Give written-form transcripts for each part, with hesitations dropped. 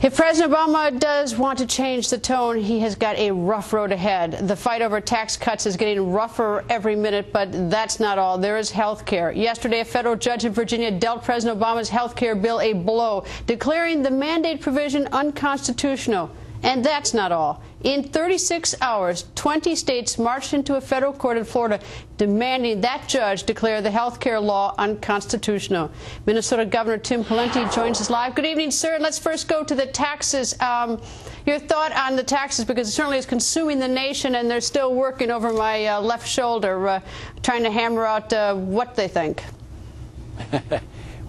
If President Obama does want to change the tone, he has got a rough road ahead. The fight over tax cuts is getting rougher every minute, but that's not all. There is health care. Yesterday, a federal judge in Virginia dealt President Obama's health care bill a blow, declaring the mandate provision unconstitutional. And that's not all. In 36 hours, 20 states marched into a federal court in Florida demanding that judge declare the health care law unconstitutional. Minnesota Governor Tim Pawlenty joins us live. Good evening, sir. Let's first go to the taxes. Your thought on the taxes, because it certainly is consuming the nation, and they're still working over my left shoulder, trying to hammer out what they think.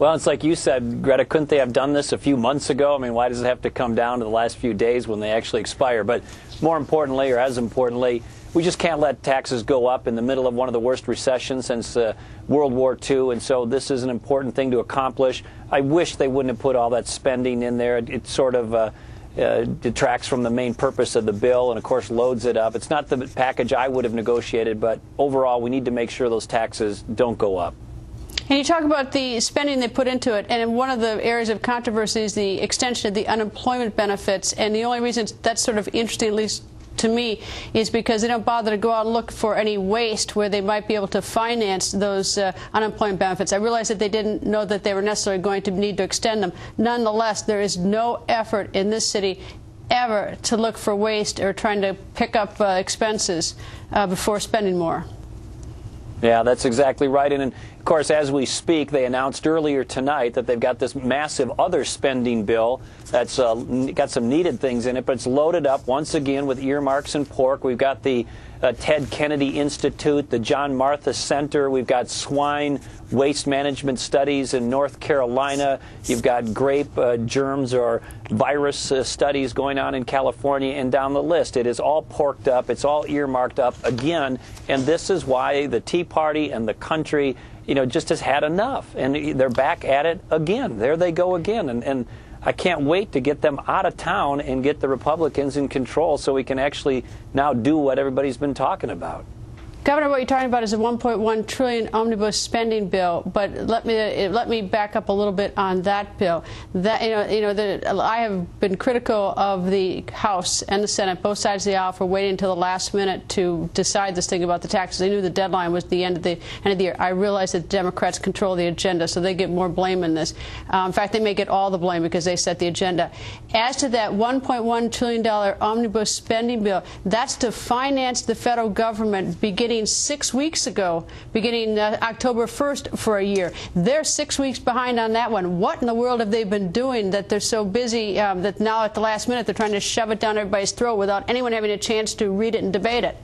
Well, it's like you said, Greta, couldn't they have done this a few months ago? I mean, why does it have to come down to the last few days when they actually expire? But more importantly, or as importantly, we just can't let taxes go up in the middle of one of the worst recessions since World War II, and so this is an important thing to accomplish. I wish they wouldn't have put all that spending in there. It sort of detracts from the main purpose of the bill and, of course, loads it up. It's not the package I would have negotiated, but overall, we need to make sure those taxes don't go up. And you talk about the spending they put into it, and one of the areas of controversy is the extension of the unemployment benefits. And the only reason that's sort of interesting, at least to me, is because they don't bother to go out and look for any waste where they might be able to finance those unemployment benefits. I realize that they didn't know that they were necessarily going to need to extend them. Nonetheless, there is no effort in this city ever to look for waste or trying to pick up expenses before spending more. Yeah, that's exactly right. And, of course, as we speak, they announced earlier tonight that they've got this massive other spending bill that's got some needed things in it, but it's loaded up once again with earmarks and pork. We've got the Ted Kennedy Institute, the John Martha Center. We've got swine waste management studies in North Carolina. You've got grape germs or virus studies going on in California, and down the list. It is all porked up. It's all earmarked up again, and this is why the Tea Party and the country, just has had enough, and they're back at it again. There they go again, and I can't wait to get them out of town and get the Republicans in control so we can actually now do what everybody's been talking about. Governor, what you're talking about is a $1.1 trillion omnibus spending bill, but let me back up a little bit on that bill. That I have been critical of the House and the Senate, both sides of the aisle, for waiting until the last minute to decide this thing about the taxes. They knew the deadline was the end of the year. I realize that the Democrats control the agenda, so they get more blame in this. In fact, they may get all the blame because they set the agenda. As to that $1.1 trillion omnibus spending bill, that's to finance the federal government beginning 6 weeks ago, beginning October 1st for a year. They're 6 weeks behind on that one. What in the world have they been doing that they're so busy that now at the last minute they're trying to shove it down everybody's throat without anyone having a chance to read it and debate it?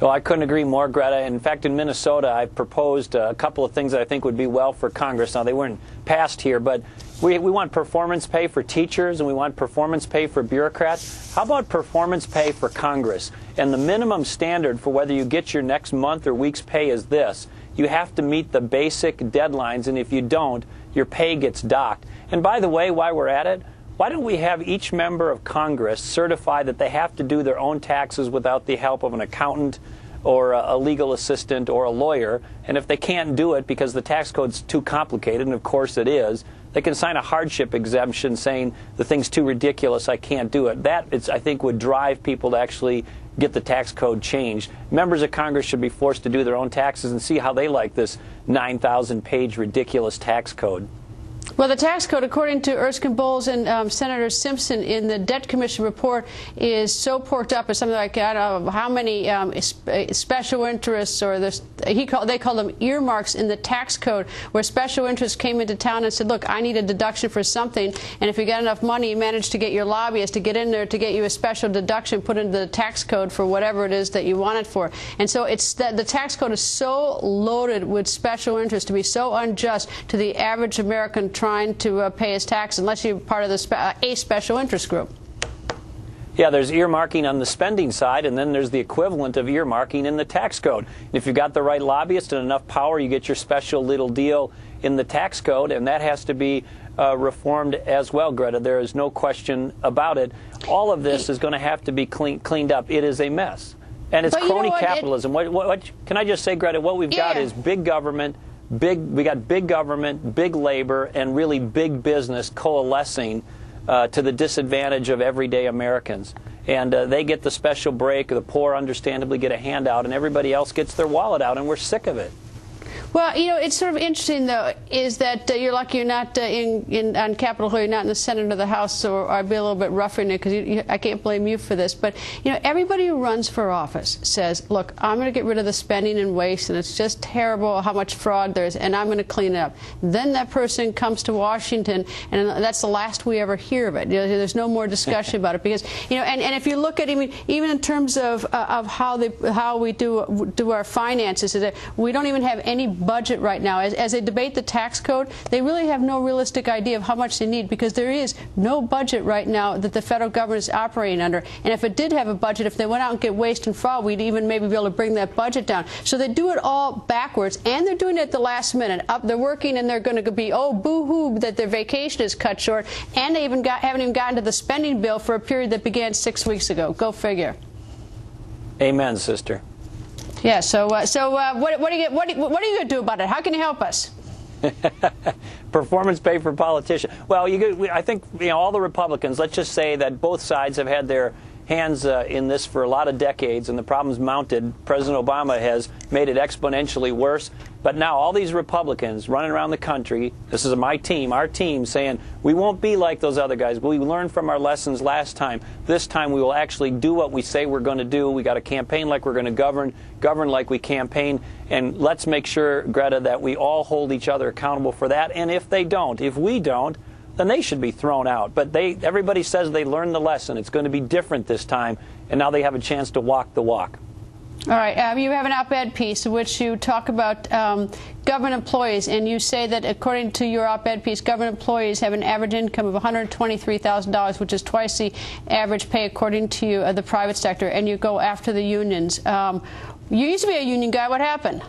Well, I couldn't agree more, Greta. In fact, in Minnesota, I proposed a couple of things that I think would be well for Congress. Now, they weren't passed here, but we want performance pay for teachers and we want performance pay for bureaucrats. How about performance pay for Congress? And the minimum standard for whether you get your next month or week's pay is this. You have to meet the basic deadlines, and if you don't, your pay gets docked. And by the way, while we're at it, why don't we have each member of Congress certify that they have to do their own taxes without the help of an accountant or a legal assistant or a lawyer? And if they can't do it because the tax code's too complicated, and of course it is, they can sign a hardship exemption saying the thing's too ridiculous, I can't do it. That, I think, would drive people to actually get the tax code changed. Members of Congress should be forced to do their own taxes and see how they like this 9,000-page ridiculous tax code. Well, the tax code, according to Erskine Bowles and Senator Simpson in the Debt Commission report, is so porked up as something like, I don't know how many special interests, or they call them earmarks in the tax code, where special interests came into town and said, look, I need a deduction for something, and if you got enough money, you managed to get your lobbyist to get in there to get you a special deduction put into the tax code for whatever it is that you want it for. And so the tax code is so loaded with special interests to be so unjust to the average American trying to pay his tax, unless you're part of a special interest group. Yeah, there's earmarking on the spending side, and then there's the equivalent of earmarking in the tax code. If you've got the right lobbyist and enough power, you get your special little deal in the tax code, and that has to be reformed as well, Greta. There is no question about it. All of this is going to have to be cleaned up. It is a mess. And it's crony capitalism. What can I just say, Greta? What we've got is big government, we got big government, big labor, and really big business coalescing to the disadvantage of everyday Americans. And they get the special break, the poor understandably get a handout, and everybody else gets their wallet out, and we're sick of it. Well, you know, it's sort of interesting, though, is that you're lucky you're not on Capitol Hill, you're not in the Senate or the House, or I'd be a little bit rough in it, because I can't blame you for this. But, you know, everybody who runs for office says, look, I'm going to get rid of the spending and waste, and it's just terrible how much fraud there is, and I'm going to clean it up. Then that person comes to Washington, and that's the last we ever hear of it. You know, there's no more discussion about it, because, you know, and if you look at even in terms of how we do our finances, is that we don't even have any budget right now. As they debate the tax code, they really have no realistic idea of how much they need, because there is no budget right now that the federal government is operating under. And if it did have a budget, if they went out and get waste and fraud, we'd even maybe be able to bring that budget down. So they do it all backwards, and they're doing it at the last minute. They're working, and they're going to be, oh, boo-hoo, that their vacation is cut short, and they haven't even gotten to the spending bill for a period that began 6 weeks ago. Go figure. Amen, sister. Yeah. So what are you going to do about it? How can you help us? Performance pay for politicians. Well, I think, you know, all the Republicans. Let's just say that both sides have had their hands in this for a lot of decades, and the problem's mounted. President Obama has made it exponentially worse. But now all these Republicans running around the country, this is our team, saying, we won't be like those other guys. We learned from our lessons last time. This time we will actually do what we say we're going to do. We got to campaign like we're going to govern like we campaign. And let's make sure, Greta, that we all hold each other accountable for that. And if we don't, then they should be thrown out. But everybody says they learned the lesson. It's going to be different this time, and now they have a chance to walk the walk. All right. You have an op-ed piece in which you talk about government employees, and you say that according to your op-ed piece, government employees have an average income of $123,000, which is twice the average pay according to you, the private sector, and you go after the unions. You used to be a union guy. What happened?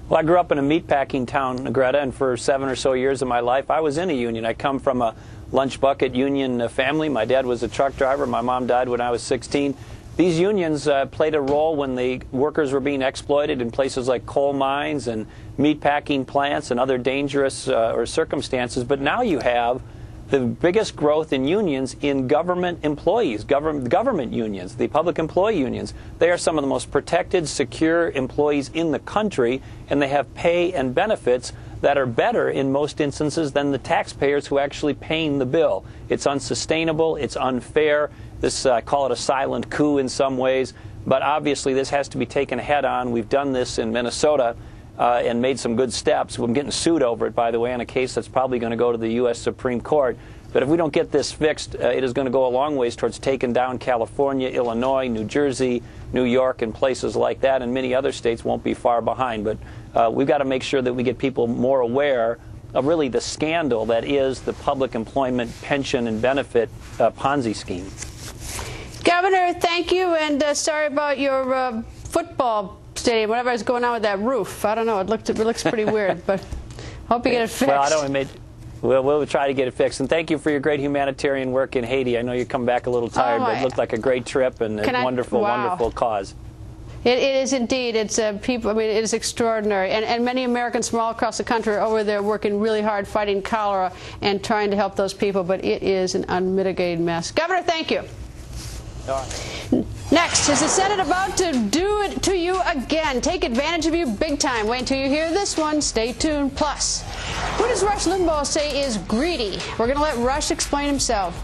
Well, I grew up in a meatpacking town, Greta, and for 7 or so years of my life, I was in a union. I come from a lunch bucket union family. My dad was a truck driver. My mom died when I was 16. These unions played a role when the workers were being exploited in places like coal mines and meatpacking plants and other dangerous circumstances. But now you have the biggest growth in unions in government employees, government unions, the public employee unions. They are some of the most protected, secure employees in the country, and they have pay and benefits that are better in most instances than the taxpayers who actually paying the bill. It's unsustainable. It's unfair. I call it a silent coup in some ways, but obviously this has to be taken head on. We've done this in Minnesota and made some good steps. I'm getting sued over it, by the way, in a case that's probably going to go to the U.S. Supreme Court. But if we don't get this fixed, it is going to go a long ways towards taking down California, Illinois, New Jersey, New York, and places like that, and many other states won't be far behind. But we've got to make sure that we get people more aware of really the scandal that is the public employment pension and benefit Ponzi scheme. Governor, thank you, and sorry about your football stadium, whatever is going on with that roof. I don't know. It looks pretty weird, but hope you get it fixed. Well, I don't. We'll try to get it fixed. And thank you for your great humanitarian work in Haiti. I know you come back a little tired, but it looked like a great trip and a wonderful cause. It is indeed. It's people. I mean, it is extraordinary, and many Americans from all across the country are over there working really hard, fighting cholera and trying to help those people. But it is an unmitigated mess. Governor, thank you. Next, is the Senate about to do it to you again? Take advantage of you big time. Wait until you hear this one. Stay tuned. Plus, who does Rush Limbaugh say is greedy? We're going to let Rush explain himself.